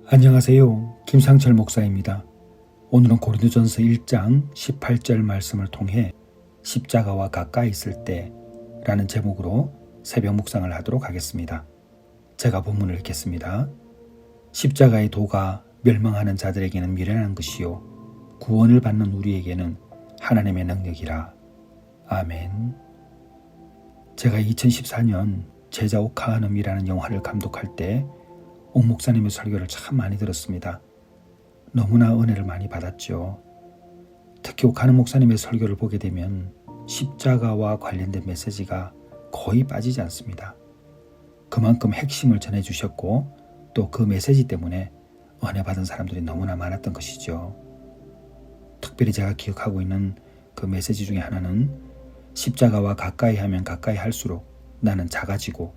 안녕하세요. 김상철 목사입니다. 오늘은 고린도전서 1장 18절 말씀을 통해 십자가와 가까이 있을 때라는 제목으로 새벽 묵상을 하도록 하겠습니다. 제가 본문을 읽겠습니다. 십자가의 도가 멸망하는 자들에게는 미련한 것이요 구원을 받는 우리에게는 하나님의 능력이라. 아멘. 제가 2014년 제자 오카하눔이라는 영화를 감독할 때 옥 목사님의 설교를 참 많이 들었습니다. 너무나 은혜를 많이 받았죠. 특히 오카하눔 목사님의 설교를 보게 되면 십자가와 관련된 메시지가 거의 빠지지 않습니다. 그만큼 핵심을 전해주셨고 또 그 메시지 때문에 은혜 받은 사람들이 너무나 많았던 것이죠. 특별히 제가 기억하고 있는 그 메시지 중에 하나는 십자가와 가까이 하면 가까이 할수록 나는 작아지고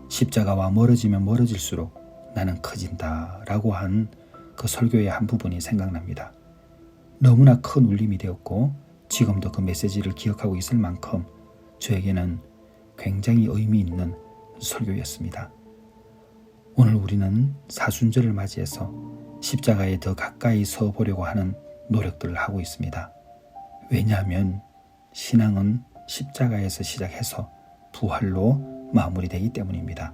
십자가와 멀어지면 멀어질수록 나는 커진다 라고 한 그 설교의 한 부분이 생각납니다. 너무나 큰 울림이 되었고 지금도 그 메시지를 기억하고 있을 만큼 저에게는 굉장히 의미 있는 설교였습니다. 오늘 우리는 사순절을 맞이해서 십자가에 더 가까이 서 보려고 하는 노력들을 하고 있습니다. 왜냐하면 신앙은 십자가에서 시작해서 부활로 마무리되기 때문입니다.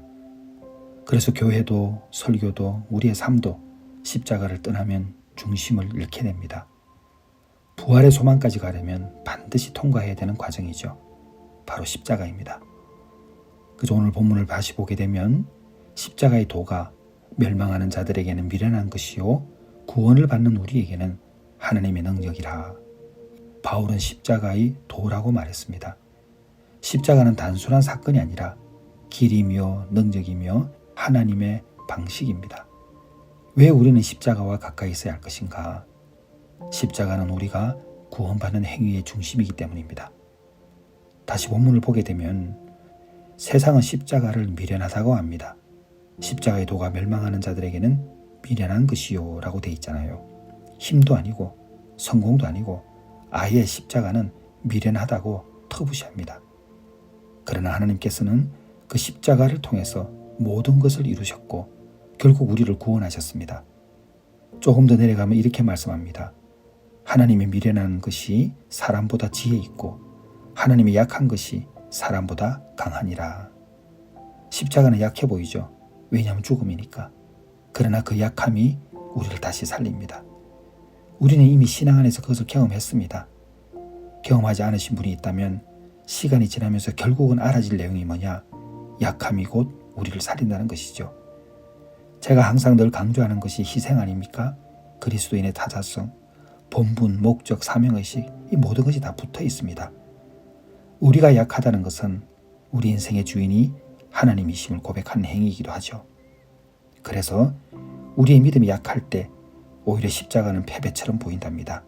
그래서 교회도 설교도 우리의 삶도 십자가를 떠나면 중심을 잃게 됩니다. 부활의 소망까지 가려면 반드시 통과해야 되는 과정이죠. 바로 십자가입니다. 그래서 오늘 본문을 다시 보게 되면 십자가의 도가 멸망하는 자들에게는 미련한 것이요 구원을 받는 우리에게는 하나님의 능력이라. 바울은 십자가의 도라고 말했습니다. 십자가는 단순한 사건이 아니라 길이며 능력이며 하나님의 방식입니다. 왜 우리는 십자가와 가까이 있어야 할 것인가? 십자가는 우리가 구원받는 행위의 중심이기 때문입니다. 다시 본문을 보게 되면 세상은 십자가를 미련하다고 합니다. 십자가의 도가 멸망하는 자들에게는 미련한 것이요 라고 되어 있잖아요. 힘도 아니고 성공도 아니고 아예 십자가는 미련하다고 터부시합니다. 그러나 하나님께서는 그 십자가를 통해서 모든 것을 이루셨고 결국 우리를 구원하셨습니다. 조금 더 내려가면 이렇게 말씀합니다. 하나님의 미련한 것이 사람보다 지혜 있고 하나님의 약한 것이 사람보다 강하니라. 십자가는 약해 보이죠. 왜냐하면 죽음이니까. 그러나 그 약함이 우리를 다시 살립니다. 우리는 이미 신앙 안에서 그것을 경험했습니다. 경험하지 않으신 분이 있다면 시간이 지나면서 결국은 알아질 내용이 뭐냐? 약함이 곧 우리를 살린다는 것이죠. 제가 항상 늘 강조하는 것이 희생 아닙니까? 그리스도인의 타자성, 본분, 목적, 사명의식, 이 모든 것이 다 붙어 있습니다. 우리가 약하다는 것은 우리 인생의 주인이 하나님이심을 고백하는 행위이기도 하죠. 그래서 우리의 믿음이 약할 때 오히려 십자가는 패배처럼 보인답니다.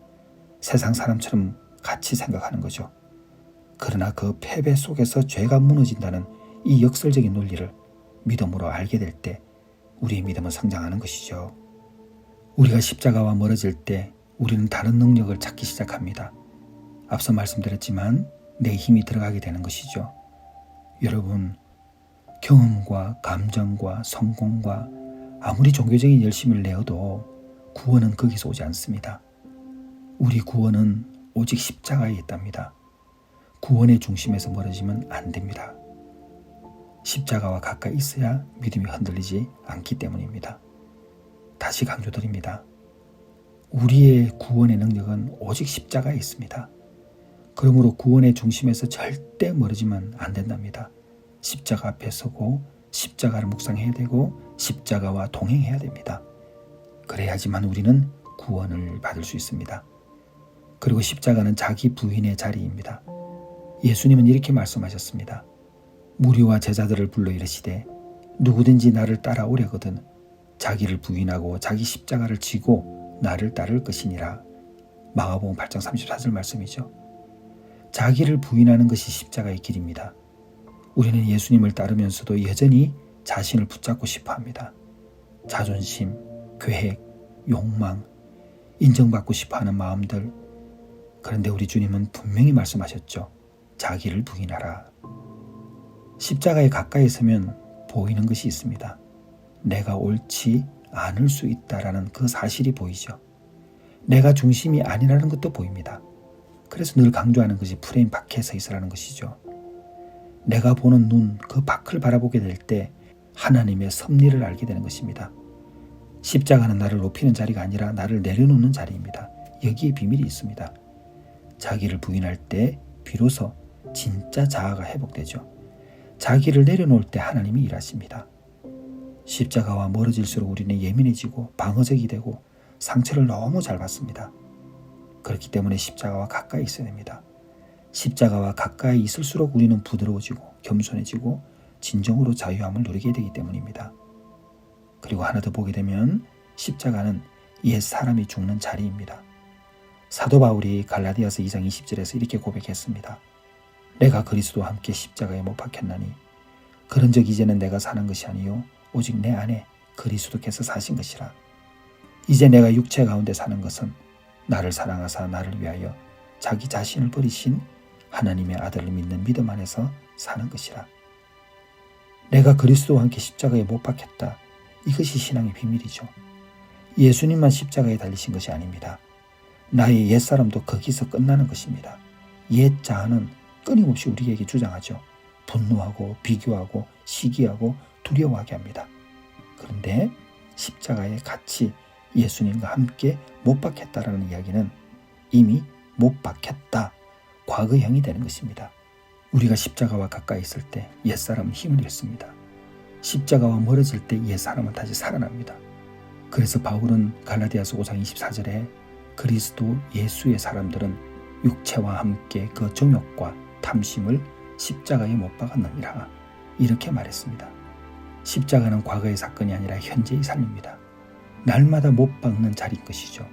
세상 사람처럼 같이 생각하는 거죠. 그러나 그 패배 속에서 죄가 무너진다는 이 역설적인 논리를 믿음으로 알게 될 때 우리의 믿음은 성장하는 것이죠. 우리가 십자가와 멀어질 때 우리는 다른 능력을 찾기 시작합니다. 앞서 말씀드렸지만 내 힘이 들어가게 되는 것이죠. 여러분, 경험과 감정과 성공과 아무리 종교적인 열심을 내어도 구원은 거기서 오지 않습니다. 우리 구원은 오직 십자가에 있답니다. 구원의 중심에서 멀어지면 안 됩니다. 십자가와 가까이 있어야 믿음이 흔들리지 않기 때문입니다. 다시 강조드립니다. 우리의 구원의 능력은 오직 십자가에 있습니다. 그러므로 구원의 중심에서 절대 멀어지면 안 된답니다. 십자가 앞에 서고 십자가를 묵상해야 되고 십자가와 동행해야 됩니다. 그래야지만 우리는 구원을 받을 수 있습니다. 그리고 십자가는 자기 부인의 자리입니다. 예수님은 이렇게 말씀하셨습니다. 무리와 제자들을 불러 이르시되 누구든지 나를 따라오려거든 자기를 부인하고 자기 십자가를 지고 나를 따를 것이니라. 마가복음 8장 34절 말씀이죠. 자기를 부인하는 것이 십자가의 길입니다. 우리는 예수님을 따르면서도 여전히 자신을 붙잡고 싶어합니다. 자존심, 계획, 욕망, 인정받고 싶어하는 마음들. 그런데 우리 주님은 분명히 말씀하셨죠. 자기를 부인하라. 십자가에 가까이 서면 보이는 것이 있습니다. 내가 옳지 않을 수 있다라는 그 사실이 보이죠. 내가 중심이 아니라는 것도 보입니다. 그래서 늘 강조하는 것이 프레임 밖에 서 있으라는 것이죠. 내가 보는 눈, 그 밖을 바라보게 될 때 하나님의 섭리를 알게 되는 것입니다. 십자가는 나를 높이는 자리가 아니라 나를 내려놓는 자리입니다. 여기에 비밀이 있습니다. 자기를 부인할 때 비로소 진짜 자아가 회복되죠. 자기를 내려놓을 때 하나님이 일하십니다. 십자가와 멀어질수록 우리는 예민해지고 방어적이 되고 상처를 너무 잘 받습니다. 그렇기 때문에 십자가와 가까이 있어야 됩니다. 십자가와 가까이 있을수록 우리는 부드러워지고 겸손해지고 진정으로 자유함을 누리게 되기 때문입니다. 그리고 하나 더 보게 되면 십자가는 옛 사람이 죽는 자리입니다. 사도 바울이 갈라디아서 2장 20절에서 이렇게 고백했습니다. 내가 그리스도와 함께 십자가에 못 박혔나니 그런즉 이제는 내가 사는 것이 아니요 오직 내 안에 그리스도께서 사신 것이라. 이제 내가 육체 가운데 사는 것은 나를 사랑하사 나를 위하여 자기 자신을 버리신 하나님의 아들을 믿는 믿음 안에서 사는 것이라. 내가 그리스도와 함께 십자가에 못 박혔다. 이것이 신앙의 비밀이죠. 예수님만 십자가에 달리신 것이 아닙니다. 나의 옛사람도 거기서 끝나는 것입니다. 옛 자아는 끊임없이 우리에게 주장하죠. 분노하고 비교하고 시기하고 두려워하게 합니다. 그런데 십자가에 같이 예수님과 함께 못 박혔다라는 이야기는 이미 못 박혔다, 과거형이 되는 것입니다. 우리가 십자가와 가까이 있을 때 옛사람은 힘을 잃습니다. 십자가와 멀어질 때 옛사람은 다시 살아납니다. 그래서 바울은 갈라디아서 5장 24절에 그리스도 예수의 사람들은 육체와 함께 그 정욕과 탐심을 십자가에 못 박았느니라 이렇게 말했습니다. 십자가는 과거의 사건이 아니라 현재의 삶입니다. 날마다 못 박는 자리인 것이죠.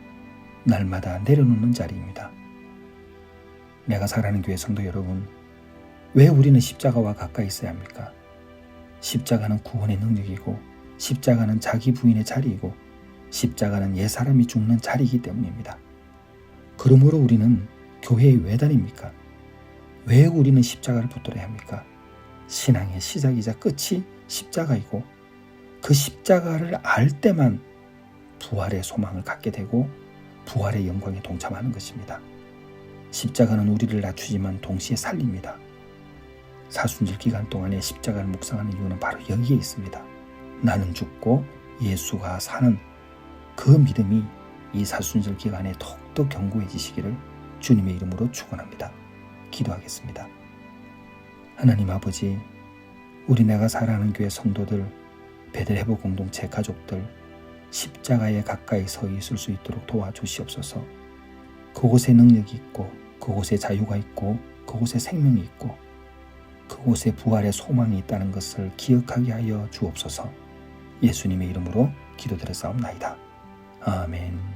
날마다 내려놓는 자리입니다. 내가 사랑하는 교회 성도 여러분, 왜 우리는 십자가와 가까이 있어야 합니까? 십자가는 구원의 능력이고 십자가는 자기 부인의 자리이고 십자가는 옛사람이 죽는 자리이기 때문입니다. 그러므로 우리는 교회에 왜 다닙니까? 왜 우리는 십자가를 붙들어야 합니까? 신앙의 시작이자 끝이 십자가이고 그 십자가를 알 때만 부활의 소망을 갖게 되고 부활의 영광에 동참하는 것입니다. 십자가는 우리를 낮추지만 동시에 살립니다. 사순절 기간 동안에 십자가를 묵상하는 이유는 바로 여기에 있습니다. 나는 죽고 예수가 사는 그 믿음이 이 사순절 기간에 더욱더 견고해지시기를 주님의 이름으로 축원합니다. 기도하겠습니다. 하나님 아버지, 우리 내가 사랑하는 교회 성도들, 베들레헴 공동체 가족들 십자가에 가까이 서 있을 수 있도록 도와주시옵소서. 그곳에 능력이 있고 그곳에 자유가 있고 그곳에 생명이 있고 그곳에 부활의 소망이 있다는 것을 기억하게 하여 주옵소서. 예수님의 이름으로 기도드렸사옵나이다. 아멘.